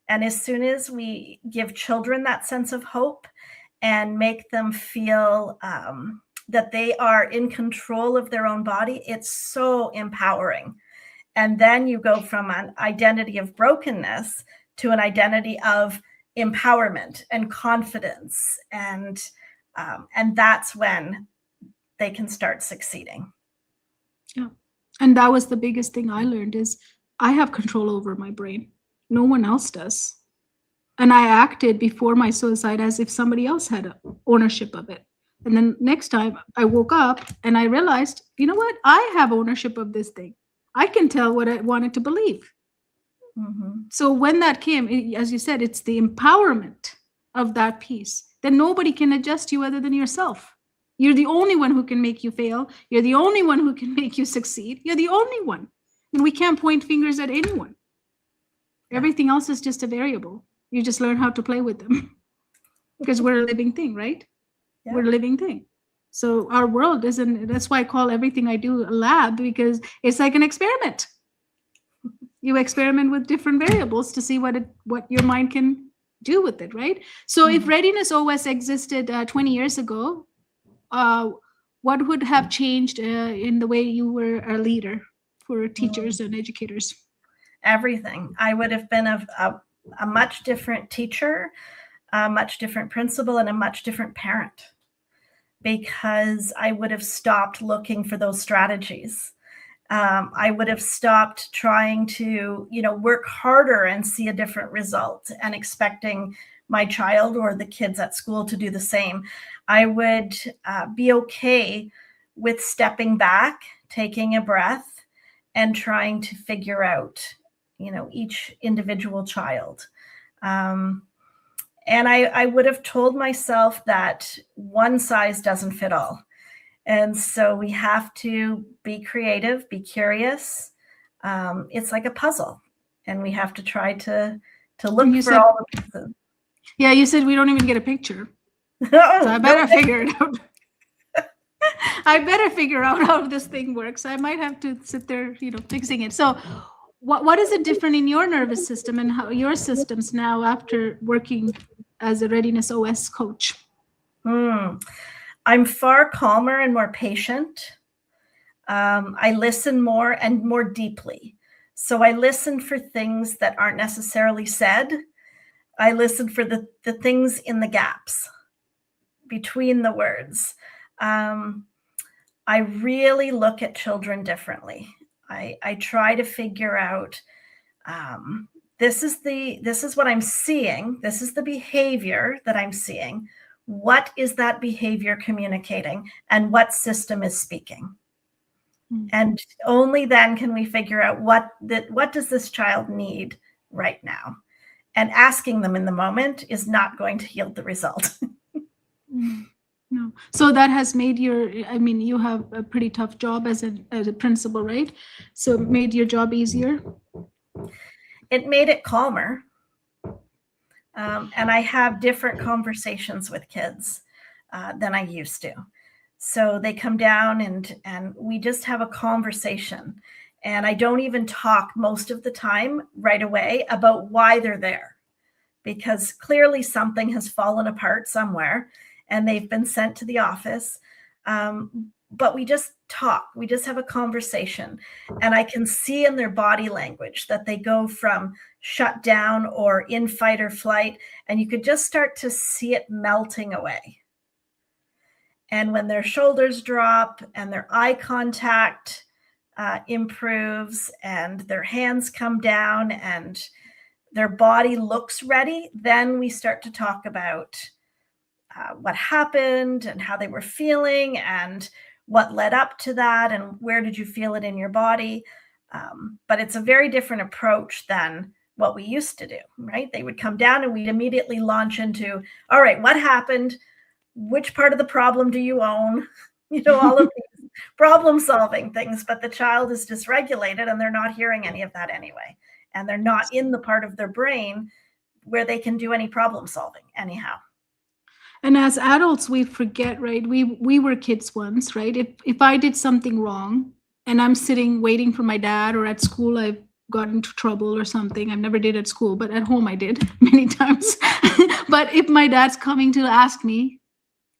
And as soon as we give children that sense of hope and make them feel that they are in control of their own body, it's so empowering. And then you go from an identity of brokenness to an identity of empowerment and confidence. And that's when they can start succeeding. Yeah. And that was the biggest thing I learned is I have control over my brain. No one else does. And I acted before my suicide as if somebody else had ownership of it. And then next time I woke up and I realized, you know what? I have ownership of this thing. I can tell what I wanted to believe. Mm-hmm. So when that came, as you said, it's the empowerment of that piece. Then nobody can adjust you other than yourself. You're the only one who can make you fail. You're the only one who can make you succeed. You're the only one. And we can't point fingers at anyone. Everything else is just a variable. You just learn how to play with them. Because we're a living thing, right? Yeah. We're a living thing. So our world isn't, that's why I call everything I do a lab, because it's like an experiment. You experiment with different variables to see what your mind can do with it, right? So if Readiness OS existed 20 years ago, what would have changed in the way you were a leader for teachers and educators? Everything. I would have been a much different teacher, a much different principal, and a much different parent, because I would have stopped looking for those strategies. I would have stopped trying to, work harder and see a different result and expecting my child or the kids at school to do the same. I would be okay with stepping back, taking a breath, and trying to figure out, each individual child. And I would have told myself that one size doesn't fit all. And so we have to be creative, be curious. It's like a puzzle, and we have to try to look for all the pieces. Yeah, you said we don't even get a picture. So I better figure it out. I better figure out how this thing works. I might have to sit there, fixing it. So what is it different in your nervous system and how your systems now after working as a readiness OS coach? I'm far calmer and more patient. I listen more and more deeply. So I listen for things that aren't necessarily said. I listen for the things in the gaps between the words. I really look at children differently. I try to figure out, this is what I'm seeing. This is the behavior that I'm seeing. What is that behavior communicating, and what system is speaking? And only then can we figure out what does this child need right now. And asking them in the moment is not going to yield the result. No. So that has made you have a pretty tough job as a principal, right? So it made your job easier? It made it calmer. And I have different conversations with kids than I used to. So they come down and we just have a conversation. And I don't even talk most of the time right away about why they're there, because clearly something has fallen apart somewhere and they've been sent to the office. But we just talk. We just have a conversation. And I can see in their body language that they go from shut down or in fight or flight, and you could just start to see it melting away. And when their shoulders drop and their eye contact improves and their hands come down and their body looks ready, then we start to talk about what happened and how they were feeling and what led up to that and where did you feel it in your body. But it's a very different approach than what we used to do, right? They would come down and we'd immediately launch into, all right, what happened? Which part of the problem do you own? All of these problem solving things, but the child is dysregulated and they're not hearing any of that anyway. And they're not in the part of their brain where they can do any problem solving anyhow. And as adults, we forget, right? We were kids once, right? If I did something wrong and I'm sitting waiting for my dad, or at school I've got into trouble or something. I never did at school, but at home I did many times. But if my dad's coming to ask me,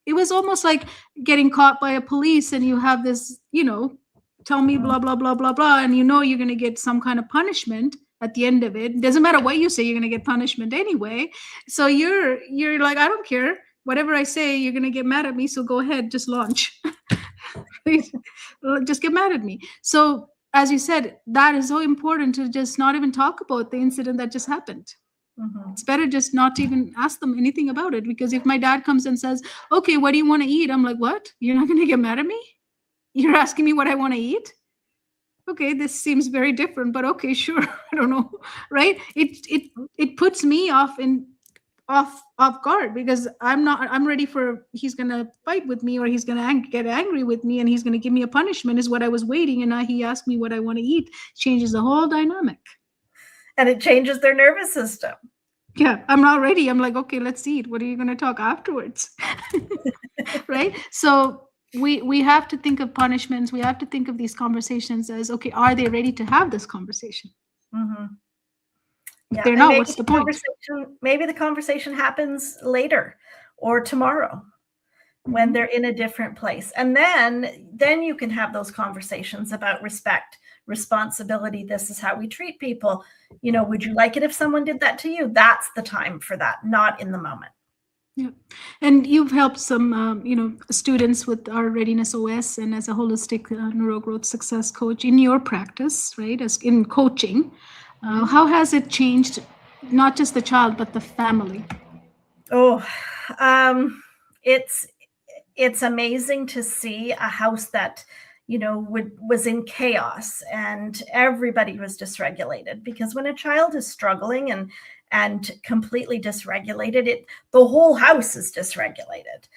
it was almost like getting caught by a police and you have this, tell me blah, blah, blah, blah, blah. And you're going to get some kind of punishment at the end of it. It doesn't matter what you say, you're going to get punishment anyway. So you're like, I don't care. Whatever I say, you're going to get mad at me. So go ahead, just launch. Just get mad at me. So as you said, that is so important to just not even talk about the incident that just happened. Mm-hmm. It's better just not to even ask them anything about it, because if my dad comes and says, okay, what do you want to eat? I'm like, what? You're not going to get mad at me? You're asking me what I want to eat? Okay, this seems very different, but okay, sure. I don't know, right? It puts me off guard, because I'm ready for, he's going to fight with me, or he's going to get angry with me, and he's going to give me a punishment is what I was waiting. And now he asked me what I want to eat. Changes the whole dynamic. And it changes their nervous system. Yeah, I'm not ready. I'm like, okay, let's eat. What are you going to talk afterwards? Right? So we have to think of punishments. We have to think of these conversations as, okay, are they ready to have this conversation? Mm-hmm. If they're not, what's the point? Maybe the conversation happens later or tomorrow when they're in a different place. And then you can have those conversations about respect, responsibility. This is how we treat people. Would you like it if someone did that to you? That's the time for that, not in the moment. Yeah. And you've helped some, students with our Readiness OS and as a holistic NeuroGrowth success coach in your practice, right? As in coaching, how has it changed, not just the child, but the family? Oh, it's amazing to see a house that, was in chaos and everybody was dysregulated, because when a child is struggling and completely dysregulated, the whole house is dysregulated.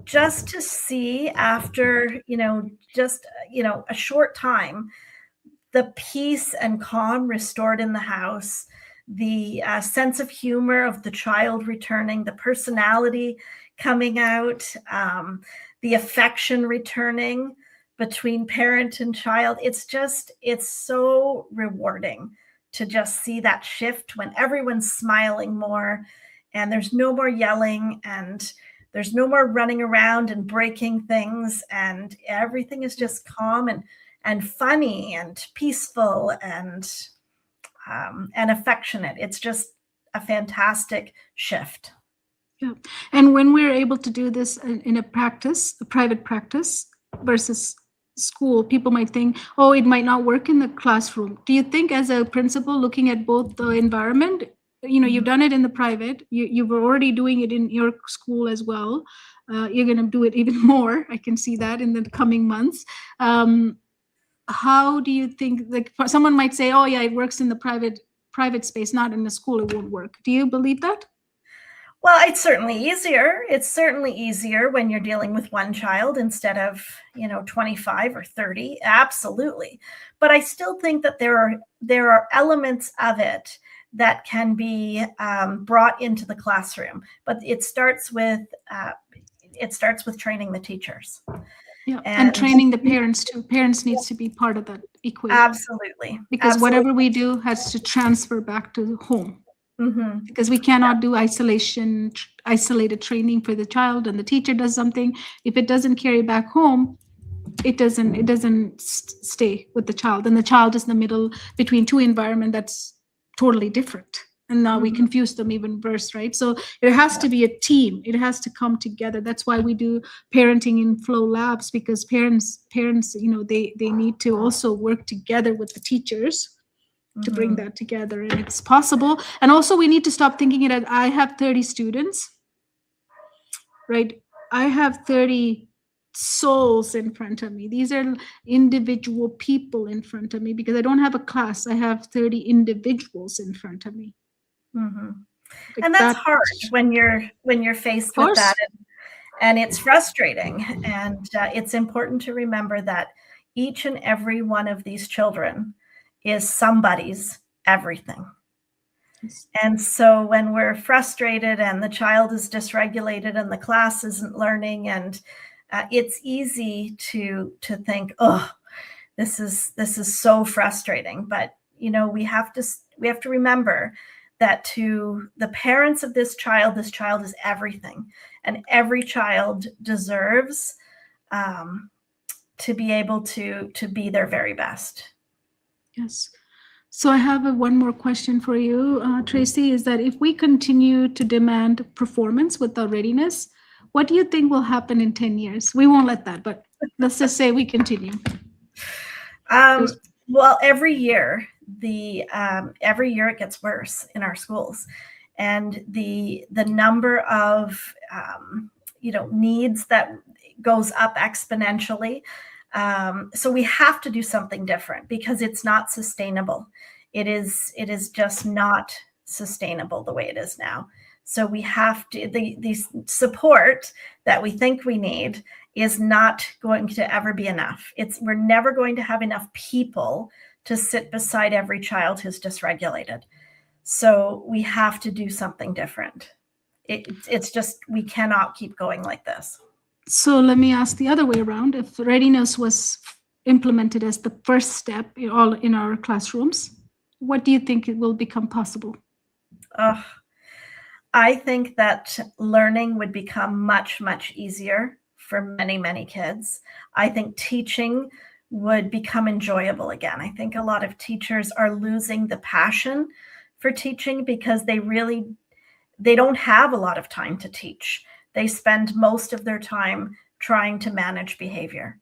Just to see after, a short time, the peace and calm restored in the house, the sense of humor of the child returning, the personality coming out, the affection returning, between parent and child. It's so rewarding to just see that shift when everyone's smiling more, and there's no more yelling, and there's no more running around and breaking things, and everything is just calm and funny and peaceful and affectionate. It's just a fantastic shift. Yeah. And when we're able to do this in a private practice versus school, people might think, oh, it might not work in the classroom. Do you think, as a principal, looking at both the environment, you've done it in the private, you were already doing it in your school as well. You're going to do it even more. I can see that in the coming months. How do you think, like, someone might say, oh yeah, it works in the private space, not in the school, it won't work. Do you believe that? Well, it's certainly easier. It's certainly easier when you're dealing with one child instead of, 25 or 30. Absolutely. But I still think that there are elements of it that can be brought into the classroom. But it starts with training the teachers. Yeah, and training the parents too. Parents needs to be part of that equation. Absolutely. Because whatever we do has to transfer back to home. Mm-hmm. Because we cannot do isolated training for the child, and the teacher does something. If it doesn't carry back home, it doesn't stay with the child, and the child is in the middle between two environments that's totally different. And now we confuse them even worse, right? So it has to be a team. It has to come together. That's why we do parenting in flow labs, because parents, they need to also work together with the teachers to bring that together, and it's possible. And also, we need to stop thinking it as, I have 30 students, right? I have 30 souls in front of me. These are individual people in front of me, because I don't have a class. I have 30 individuals in front of me. Mm-hmm. Like, and that's hard when you're faced with that, and it's frustrating. And it's important to remember that each and every one of these children is somebody's everything. Yes. And so when we're frustrated and the child is dysregulated and the class isn't learning, and it's easy to think, oh, this is so frustrating. But we have to remember that to the parents of this child is everything, and every child deserves to be able to be their very best. Yes. So I have one more question for you, Tracy, is that if we continue to demand performance without readiness, what do you think will happen in 10 years? We won't let that, but let's just say we continue. Well, every year it gets worse in our schools, and the number of needs that goes up exponentially. So we have to do something different, because it's not sustainable. It is just not sustainable the way it is now. So we have to, the support that we think we need is not going to ever be enough. We're never going to have enough people to sit beside every child who's dysregulated. So we have to do something different. It's just, we cannot keep going like this. So let me ask the other way around. If readiness was implemented as the first step in our classrooms, what do you think it will become possible? I think that learning would become much, much easier for many, many kids. I think teaching would become enjoyable again. I think a lot of teachers are losing the passion for teaching because they don't have a lot of time to teach. They spend most of their time trying to manage behavior.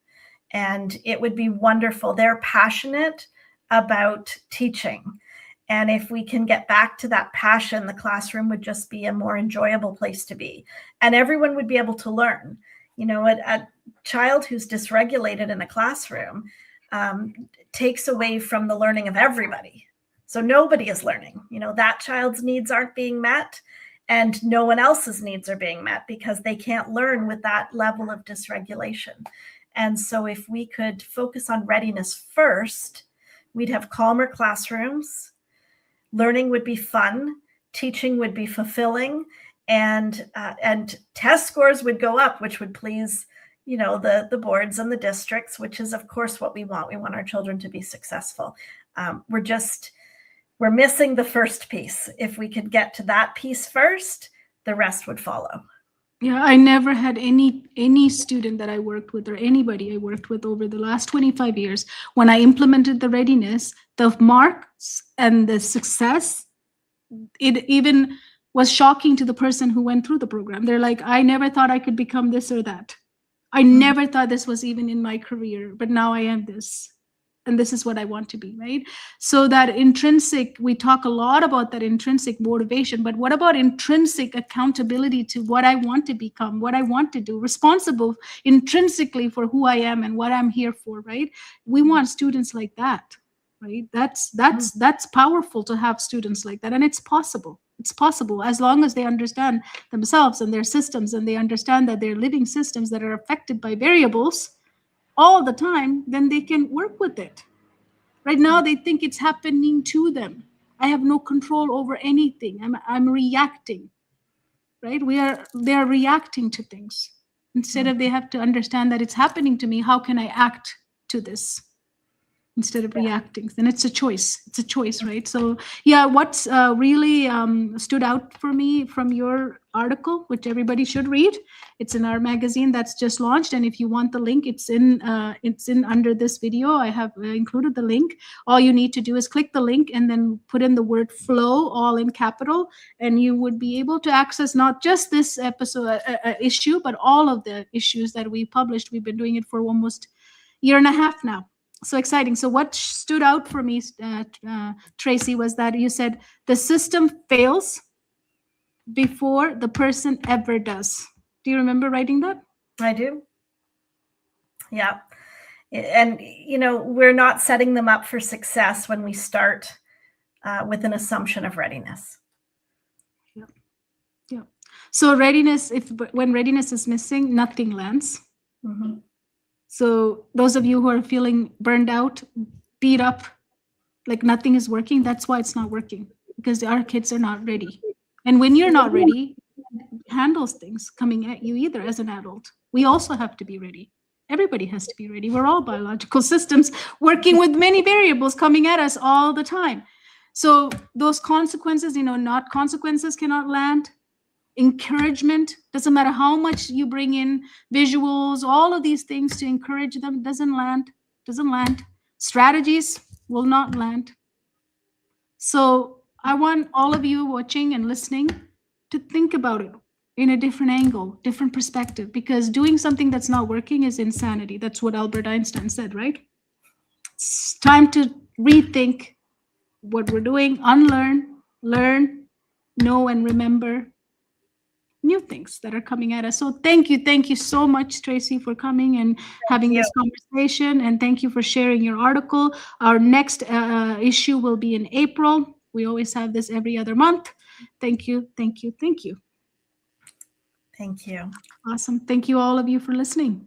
And it would be wonderful. They're passionate about teaching. And if we can get back to that passion, the classroom would just be a more enjoyable place to be. And everyone would be able to learn. A child who's dysregulated in a classroom takes away from the learning of everybody. So nobody is learning. That child's needs aren't being met, and no one else's needs are being met, because they can't learn with that level of dysregulation. And so if we could focus on readiness first, we'd have calmer classrooms. Learning would be fun, teaching would be fulfilling, and test scores would go up, which would please the boards and the districts, which is of course what we want. We want our children to be successful. We're missing the first piece. If we could get to that piece first, the rest would follow. Yeah, I never had any student that I worked with or anybody I worked with over the last 25 years. When I implemented the readiness, the marks and the success, it even was shocking to the person who went through the program. They're like, I never thought I could become this or that. I never thought this was even in my career, but now I am this. And this is what I want to be, right? So that intrinsic, we talk a lot about that intrinsic motivation, but what about intrinsic accountability to what I want to become, what I want to do, responsible intrinsically for who I am and what I'm here for, right? We want students like that, right? That's powerful to have students like that. And it's possible. It's possible as long as they understand themselves and their systems, and they understand that they're living systems that are affected by variables all the time, then they can work with it. Right now, they think it's happening to them. I have no control over anything. I'm reacting, right? They're reacting to things. Instead of they have to understand that it's happening to me, how can I act to this? Instead of reacting, then it's a choice. It's a choice, right? So yeah, what's really stood out for me from your article, which everybody should read, it's in our magazine that's just launched, and if you want the link, it's in under this video. I have included the link. All you need to do is click the link and then put in the word flow, all in capital, and you would be able to access not just this episode issue, but all of the issues that we published. We've been doing it for almost a year and a half now. So exciting. So what stood out for me, Tracy, was that you said the system fails before the person ever does. Do you remember writing that? I do. Yeah. And, we're not setting them up for success when we start with an assumption of readiness. Yeah. Yeah. So readiness, when readiness is missing, nothing lands. Mm-hmm. So those of you who are feeling burned out, beat up, like nothing is working, that's why it's not working, because our kids are not ready. And when you're not ready, handles things coming at you either as an adult. We also have to be ready. Everybody has to be ready. We're all biological systems working with many variables coming at us all the time. So those consequences, not consequences cannot land. Encouragement, doesn't matter how much you bring in visuals, all of these things to encourage them, doesn't land. Strategies will not land. So I want all of you watching and listening to think about it in a different angle, different perspective, because doing something that's not working is insanity. That's what Albert Einstein said, right? It's time to rethink what we're doing, unlearn, learn, know, and remember new things that are coming at us. So thank you so much, Tracy, for coming and having this conversation, and thank you for sharing your article. Our next issue will be in April. We always have this every other month. Thank you. Thank you. Awesome. Thank you all of you for listening.